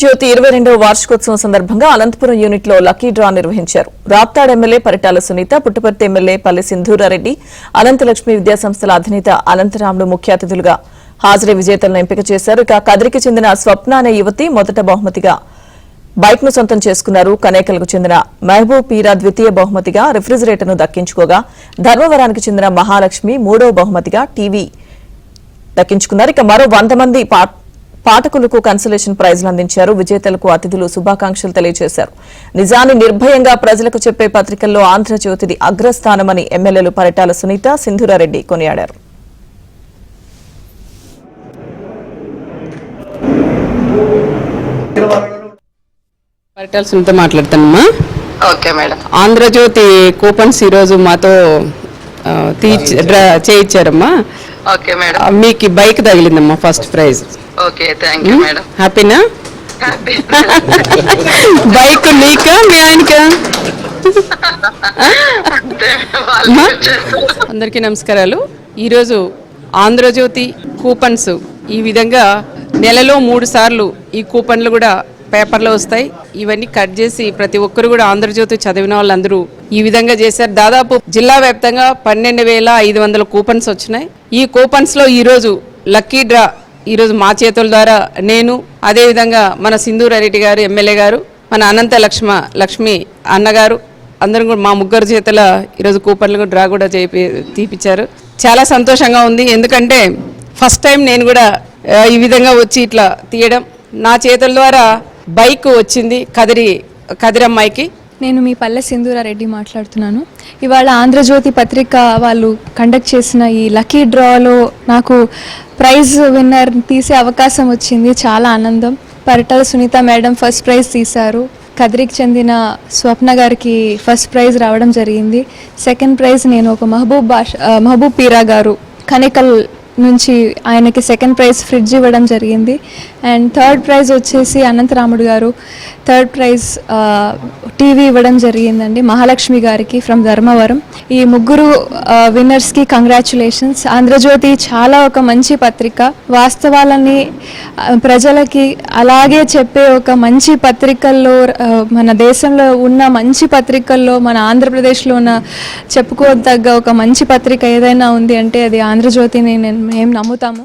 జ్యోతి 22వ వార్షికోత్సవం సందర్భంగా అనంతపురం యూనిట్ లో లక్కీ డ్రా నిర్వహించారు. రాప్తాడ్ ఎమ్మెల్యే పరిటాల సునీత, పుట్టపర్తి ఎమ్మెల్యే పల్లె సింధూరారెడ్డి, అనంతలక్ష్మి విద్యాసంస్థల అధినేత అనంతరాములు ముఖ్య అతిథులుగా హాజరై విజేతలను ఎంపిక చేశారు. ఇక కదిరికి చెందిన స్వప్న అనే యువతి మొదట బహుమతిగా బైక్ ను సొంతం చేసుకున్నారు. కనేకలకు చెందిన మహబూబ్ పీరా ద్వితీయ బహుమతిగా రిఫ్రిజిరేటర్ ను దక్కించుకోగా, ధర్మవరానికి చెందిన మహాలక్ష్మి మూడవ బహుమతిగా టీవీ దక్కించుకున్నారు. ఇక మరో 100 మంది పాఠకులకు కన్సలేషన్ ప్రైజ్లు అందించారు. విజేతలకు అతిథులు శుభాకాంక్షలు తెలియజేశారు. నిజాన్ని నిర్భయంగా ప్రజలకు చెప్పే పత్రికల్లో ఆంధ్రజ్యోతిది అగ్రస్థానమని ఎమ్మెల్యేలు పరిటాల సునీత, సింధూరారెడ్డి కొనియాడారు. పరిటాల సునీత మాట్లాడుతానమ్మా. Okay madam. ఆంధ్రజ్యోతి కూపన్స్ ఈరోజు మాతో చేయించారమ్మా. Okay madam. మీకు బైక్ తగిలిందమ్మా first prize. Okay, thank you madam. హ్యాపీనా? బైక్ నీకా మీ ఆయనకా? అందరికీ నమస్కారాలు. ఈరోజు ఆంధ్రజ్యోతి కూపన్స్ ఈ విధంగా నెలలో 3 సార్లు ఈ కూపన్లు కూడా పేపర్లో వస్తాయి. ఇవన్నీ కట్ చేసి ప్రతి ఒక్కరు కూడా ఆంధ్రజ్యోతి చదివిన వాళ్ళందరూ ఈ విధంగా చేశారు. దాదాపు జిల్లా వ్యాప్తంగా 12,500 కూపన్స్ వచ్చినాయి. ఈ కూపన్స్ లో ఈరోజు లక్కీ డ్రా ఈరోజు మా చేతుల ద్వారా నేను, అదేవిధంగా మన సింధూరారెడ్డి గారు ఎమ్మెల్యే గారు, మన అనంత లక్ష్మి అన్నగారు అందరం కూడా మా ముగ్గురు చేతుల ఈరోజు కూపన్లు డ్రా కూడా తీపిచ్చారు. చాలా సంతోషంగా ఉంది. ఎందుకంటే ఫస్ట్ టైం నేను కూడా ఈ విధంగా వచ్చి ఇట్లా తీయడం, నా చేతుల ద్వారా బైక్ వచ్చింది కదిరమ్మాయికి. నేను మీ పల్లె సింధూరారెడ్డి మాట్లాడుతున్నాను. ఇవాళ ఆంధ్రజ్యోతి పత్రిక వాళ్ళు కండక్ట్ చేసిన ఈ లక్కీ డ్రాలో నాకు ప్రైజ్ విన్నర్ తీసే అవకాశం వచ్చింది. చాలా ఆనందం. Paritala Sunitha madam first prize తీశారు. కదిరికి చెందిన స్వప్న గారికి ఫస్ట్ ప్రైజ్ రావడం జరిగింది. సెకండ్ ప్రైజ్ నేను ఒక మహబూబ్ పీరా గారు కనేకల్ నుంచి ఆయనకి సెకండ్ ప్రైజ్ ఫ్రిడ్జ్ ఇవ్వడం జరిగింది. అండ్ థర్డ్ ప్రైజ్ వచ్చేసి అనంతరాముడు గారు థర్డ్ ప్రైజ్ టీవీ ఇవ్వడం జరిగిందండి మహాలక్ష్మి గారికి ఫ్రమ్ ధర్మవరం. ఈ ముగ్గురు విన్నర్స్కి కంగ్రాచులేషన్స్. ఆంధ్రజ్యోతి చాలా ఒక మంచి పత్రిక, వాస్తవాలని ప్రజలకి అలాగే చెప్పే ఒక మంచి పత్రికల్లో, మన దేశంలో ఉన్న మంచి పత్రికల్లో మన ఆంధ్రప్రదేశ్లో ఉన్న చెప్పుకోదగ్గ ఒక మంచి పత్రిక ఏదైనా ఉంది అంటే అది ఆంధ్రజ్యోతిని మేము నమ్ముతాము.